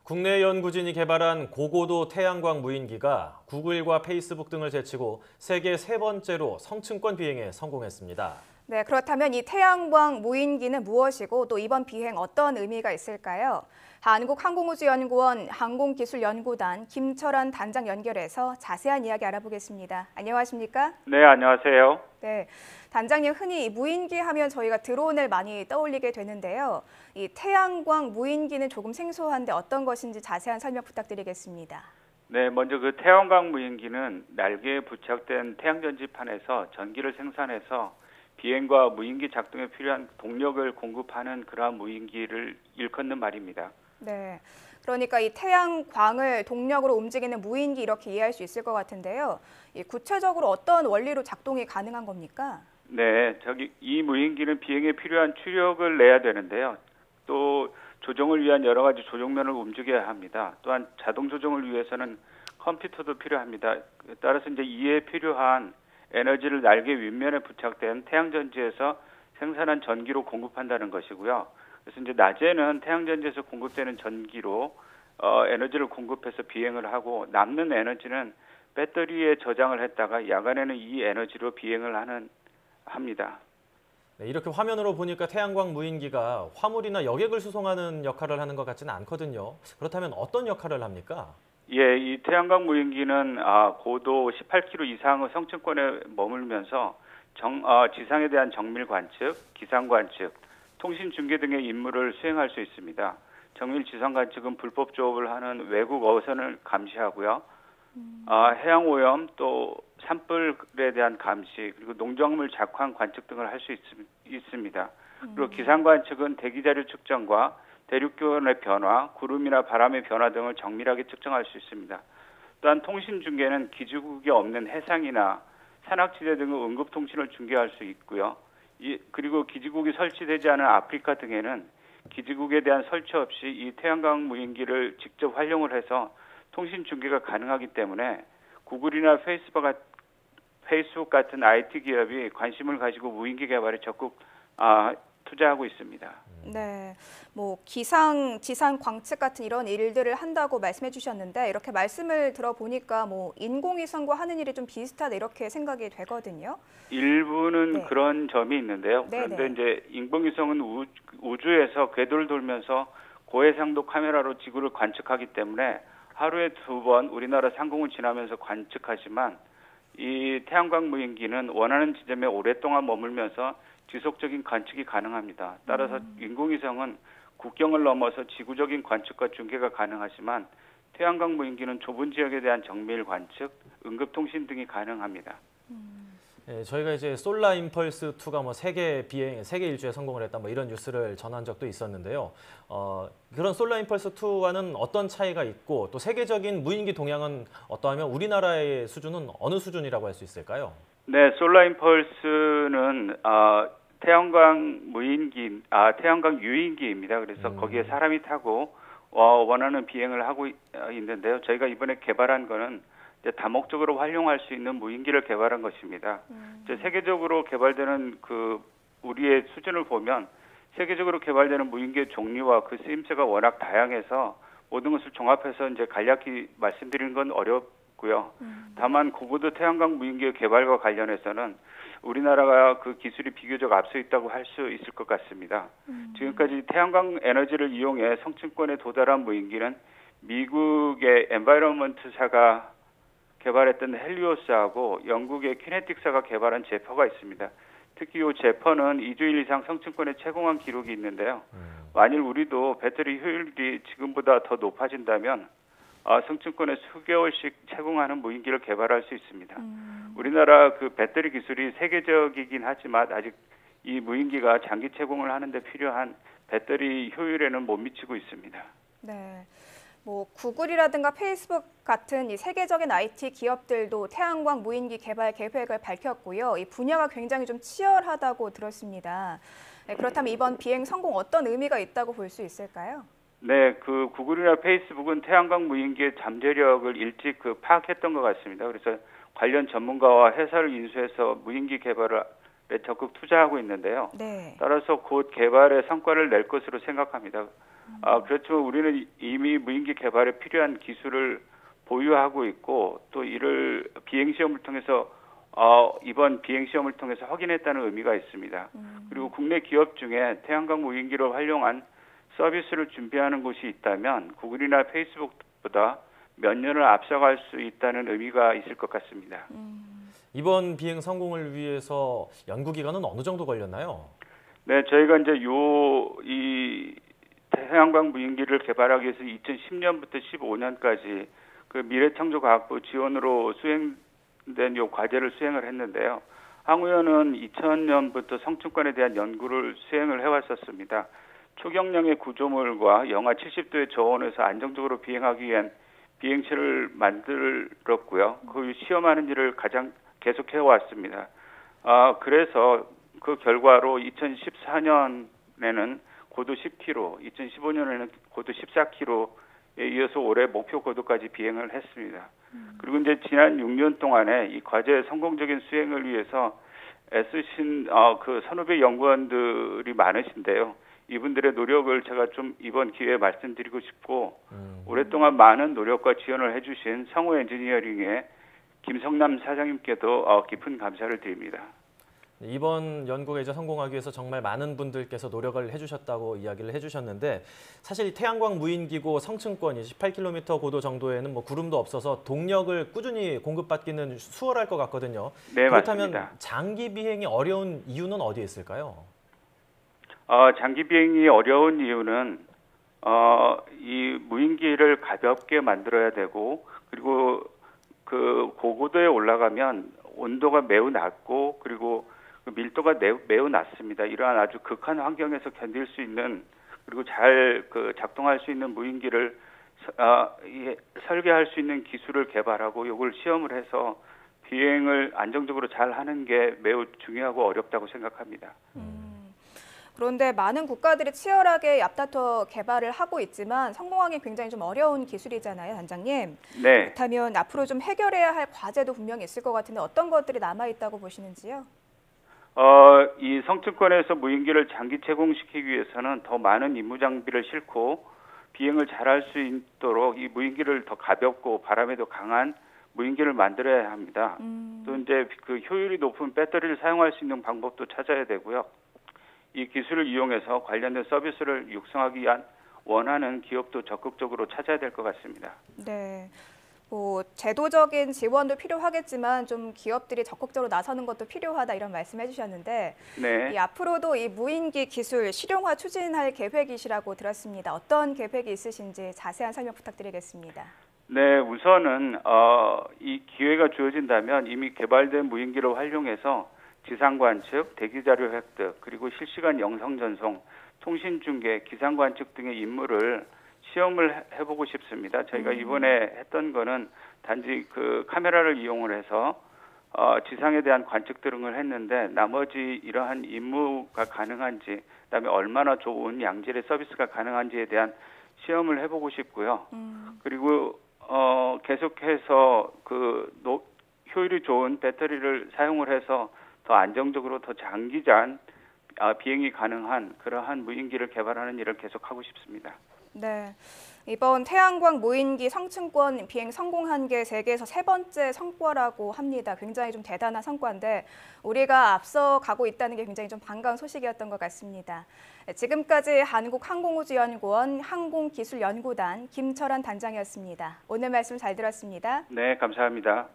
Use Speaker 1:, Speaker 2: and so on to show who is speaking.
Speaker 1: 국내 연구진이 개발한 고고도 태양광 무인기가 구글과 페이스북 등을 제치고 세계 세 번째로 성층권 비행에 성공했습니다.
Speaker 2: 네, 그렇다면 이 태양광 무인기는 무엇이고 또 이번 비행 어떤 의미가 있을까요? 한국항공우주연구원 항공기술연구단 김철환 단장 연결해서 자세한 이야기 알아보겠습니다. 안녕하십니까?
Speaker 3: 네, 안녕하세요.
Speaker 2: 네, 단장님 흔히 무인기 하면 저희가 드론을 많이 떠올리게 되는데요. 이 태양광 무인기는 조금 생소한데 어떤 것인지 자세한 설명 부탁드리겠습니다.
Speaker 3: 네, 먼저 그 태양광 무인기는 날개에 부착된 태양전지판에서 전기를 생산해서 비행과 무인기 작동에 필요한 동력을 공급하는 그러한 무인기를 일컫는 말입니다.
Speaker 2: 네, 그러니까 이 태양광을 동력으로 움직이는 무인기 이렇게 이해할 수 있을 것 같은데요. 구체적으로 어떤 원리로 작동이 가능한 겁니까?
Speaker 3: 네, 이 무인기는 비행에 필요한 추력을 내야 되는데요. 또 조종을 위한 여러 가지 조종면을 움직여야 합니다. 또한 자동 조종을 위해서는 컴퓨터도 필요합니다. 따라서 이제 이에 필요한 에너지를 날개 윗면에 부착된 태양전지에서 생산한 전기로 공급한다는 것이고요. 그래서 이제 낮에는 태양전지에서 공급되는 전기로 에너지를 공급해서 비행을 하고 남는 에너지는 배터리에 저장을 했다가 야간에는 이 에너지로 비행을 합니다.
Speaker 1: 네, 이렇게 화면으로 보니까 태양광 무인기가 화물이나 여객을 수송하는 역할을 하는 것 같지는 않거든요. 그렇다면 어떤 역할을 합니까?
Speaker 3: 예, 이 태양광 무인기는 고도 18km 이상의 성층권에 머물면서 지상에 대한 정밀 관측, 기상 관측, 통신 중계 등의 임무를 수행할 수 있습니다. 정밀 지상 관측은 불법 조업을 하는 외국 어선을 감시하고요. 해양 오염 또 산불에 대한 감시 그리고 농작물 작황 관측 등을 할 수 있습니다. 그리고 기상 관측은 대기 자료 측정과 대륙 기온의 변화, 구름이나 바람의 변화 등을 정밀하게 측정할 수 있습니다. 또한 통신 중계는 기지국이 없는 해상이나 산악지대 등의 응급 통신을 중계할 수 있고요. 그리고 기지국이 설치되지 않은 아프리카 등에는 기지국에 대한 설치 없이 이 태양광 무인기를 직접 활용을 해서 통신 중계가 가능하기 때문에 구글이나 페이스북 같은 IT 기업이 관심을 가지고 무인기 개발에 적극 투자하고 있습니다.
Speaker 2: 네, 뭐 기상, 지상 관측 같은 이런 일들을 한다고 말씀해 주셨는데 이렇게 말씀을 들어보니까 뭐 인공위성과 하는 일이 좀 비슷하다 이렇게 생각이 되거든요.
Speaker 3: 일부는
Speaker 2: 네.
Speaker 3: 그런 점이 있는데요. 그런데
Speaker 2: 네네.
Speaker 3: 이제 인공위성은 우주에서 궤도를 돌면서 고해상도 카메라로 지구를 관측하기 때문에 하루에 2번 우리나라 상공을 지나면서 관측하지만 이 태양광 무인기는 원하는 지점에 오랫동안 머물면서 지속적인 관측이 가능합니다. 따라서 인공위성은 국경을 넘어서 지구적인 관측과 중계가 가능하지만 태양광 무인기는 좁은 지역에 대한 정밀 관측, 응급통신 등이 가능합니다.
Speaker 1: 네, 저희가 이제 솔라 임펄스 2가 뭐 세계 일주에 성공을 했다 뭐 이런 뉴스를 전한 적도 있었는데요. 그런 솔라 임펄스 2와는 어떤 차이가 있고 또 세계적인 무인기 동향은 어떠하면 우리나라의 수준은 어느 수준이라고 할 수 있을까요?
Speaker 3: 네, 솔라 임펄스는 태양광 유인기입니다. 그래서 거기에 사람이 타고 원하는 비행을 하고 있는데요. 저희가 이번에 개발한 거는 이제 다목적으로 활용할 수 있는 무인기를 개발한 것입니다. 이제 세계적으로 개발되는 우리의 수준을 보면 세계적으로 개발되는 무인기의 종류와 그 쓰임새가 워낙 다양해서 모든 것을 종합해서 이제 간략히 말씀드리는 건 어렵고요. 다만 고고도 태양광 무인기의 개발과 관련해서는 우리나라가 그 기술이 비교적 앞서 있다고 할 수 있을 것 같습니다. 지금까지 태양광 에너지를 이용해 성층권에 도달한 무인기는 미국의 엔바이러먼트사가 개발했던 헬리오스하고 영국의 키네틱사가 개발한 제퍼가 있습니다. 특히 이 제퍼는 2주일 이상 성층권에 채공한 기록이 있는데요. 만일 우리도 배터리 효율이 지금보다 더 높아진다면 성층권에 수개월씩 채공하는 무인기를 개발할 수 있습니다. 우리나라 그 배터리 기술이 세계적이긴 하지만 아직 이 무인기가 장기 채공을 하는 데 필요한 배터리 효율에는 못 미치고 있습니다.
Speaker 2: 네. 뭐 구글이라든가 페이스북 같은 이 세계적인 IT 기업들도 태양광 무인기 개발 계획을 밝혔고요. 이 분야가 굉장히 좀 치열하다고 들었습니다. 네, 그렇다면 이번 비행 성공 어떤 의미가 있다고 볼 수 있을까요?
Speaker 3: 네, 그 구글이나 페이스북은 태양광 무인기의 잠재력을 일찍 파악했던 것 같습니다. 그래서 관련 전문가와 회사를 인수해서 무인기 개발에 적극 투자하고 있는데요.
Speaker 2: 네.
Speaker 3: 따라서 곧 개발의 성과를 낼 것으로 생각합니다. 그렇지만 우리는 이미 무인기 개발에 필요한 기술을 보유하고 있고 또 이를 비행 시험을 통해서 이번 비행 시험을 통해서 확인했다는 의미가 있습니다. 그리고 국내 기업 중에 태양광 무인기를 활용한 서비스를 준비하는 곳이 있다면 구글이나 페이스북보다 몇 년을 앞서갈 수 있다는 의미가 있을 것 같습니다.
Speaker 1: 이번 비행 성공을 위해서 연구 기간은 어느 정도 걸렸나요?
Speaker 3: 네, 저희가 이제 이 태양광 무인기를 개발하기 위해서 2010년부터 15년까지 그 미래창조과학부 지원으로 수행된 요 과제를 수행을 했는데요. 항우연은 2000년부터 성층권에 대한 연구를 수행을 해왔었습니다. 초경량의 구조물과 영하 70도의 저온에서 안정적으로 비행하기 위한 비행체를 만들었고요. 그 시험하는 일을 가장 계속 해왔습니다. 그래서 그 결과로 2014년에는 고도 10km, 2015년에는 고도 14km에 이어서 올해 목표 고도까지 비행을 했습니다. 그리고 이제 지난 6년 동안에 이 과제의 성공적인 수행을 위해서 애쓰신 그 선후배 연구원들이 많으신데요. 이분들의 노력을 제가 좀 이번 기회에 말씀드리고 싶고 오랫동안 많은 노력과 지원을 해주신 성우 엔지니어링의 김성남 사장님께도 깊은 감사를 드립니다.
Speaker 1: 이번 연구가 이제 성공하기 위해서 정말 많은 분들께서 노력을 해주셨다고 이야기를 해주셨는데 사실 태양광 무인기고 성층권이 18km 고도 정도에는 뭐 구름도 없어서 동력을 꾸준히 공급받기는 수월할 것 같거든요.
Speaker 3: 네,
Speaker 1: 그렇다면
Speaker 3: 맞습니다.
Speaker 1: 장기 비행이 어려운 이유는 어디에 있을까요?
Speaker 3: 장기 비행이 어려운 이유는 이 무인기를 가볍게 만들어야 되고 그리고 그 고고도에 올라가면 온도가 매우 낮고 그리고 그 밀도가 매우 낮습니다. 이러한 아주 극한 환경에서 견딜 수 있는 그리고 잘 작동할 수 있는 무인기를 설계할 수 있는 기술을 개발하고 이걸 시험을 해서 비행을 안정적으로 잘 하는 게 매우 중요하고 어렵다고 생각합니다.
Speaker 2: 그런데 많은 국가들이 치열하게 얍다터 개발을 하고 있지만 성공하기 굉장히 좀 어려운 기술이잖아요, 단장님.
Speaker 3: 네.
Speaker 2: 그렇다면 앞으로 좀 해결해야 할 과제도 분명히 있을 것 같은데 어떤 것들이 남아있다고 보시는지요?
Speaker 3: 이 성층권에서 무인기를 장기 채공시키기 위해서는 더 많은 임무 장비를 싣고 비행을 잘할 수 있도록 이 무인기를 더 가볍고 바람에도 강한 무인기를 만들어야 합니다. 또 이제 그 효율이 높은 배터리를 사용할 수 있는 방법도 찾아야 되고요. 이 기술을 이용해서 관련된 서비스를 육성하기 위한 원하는 기업도 적극적으로 찾아야 될 것 같습니다.
Speaker 2: 네. 뭐 제도적인 지원도 필요하겠지만 좀 기업들이 적극적으로 나서는 것도 필요하다 이런 말씀해 주셨는데
Speaker 3: 네.
Speaker 2: 앞으로도 이 무인기 기술 실용화 추진할 계획이시라고 들었습니다. 어떤 계획이 있으신지 자세한 설명 부탁드리겠습니다.
Speaker 3: 네, 우선은 이 기회가 주어진다면 이미 개발된 무인기를 활용해서 지상 관측, 대기 자료 획득, 그리고 실시간 영상 전송, 통신 중계, 기상 관측 등의 임무를 시험을 해보고 싶습니다. 저희가 이번에 했던 거는 단지 그 카메라를 이용을 해서 지상에 대한 관측 등을 했는데 나머지 이러한 임무가 가능한지, 그다음에 얼마나 좋은 양질의 서비스가 가능한지에 대한 시험을 해보고 싶고요. 그리고 계속해서 효율이 좋은 배터리를 사용을 해서 더 안정적으로 더 장기간 비행이 가능한 그러한 무인기를 개발하는 일을 계속하고 싶습니다.
Speaker 2: 네, 이번 태양광 무인기 성층권 비행 성공한 게 세계에서 3번째 성과라고 합니다. 굉장히 좀 대단한 성과인데 우리가 앞서 가고 있다는 게 굉장히 좀 반가운 소식이었던 것 같습니다. 지금까지 한국항공우주연구원 항공기술연구단 김철환 단장이었습니다. 오늘 말씀 잘 들었습니다.
Speaker 3: 네, 감사합니다.